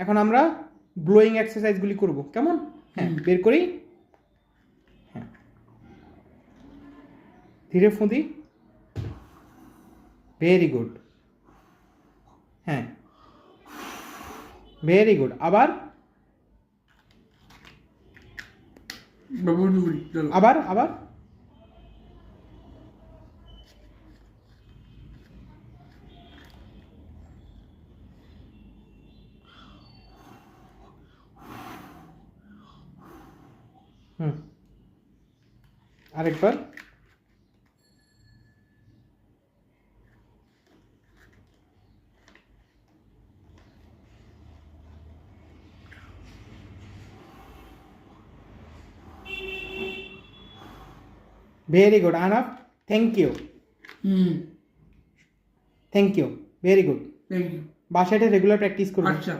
এখন আমরা ব্লোয়িং এক্সারসাইজগুলি করব, কেমন? হ্যাঁ, বের করি। হ্যাঁ, ধীরে ফুঁদি। Very good. হ্যাঁ, ভেরি গুড। আবার আবার আবার আরেকবার। ভেরি গুড আনাফ, thank you. Thank you, very good. Thank you. বাসায় এটা রেগুলার প্র্যাকটিস করুন। আচ্ছা।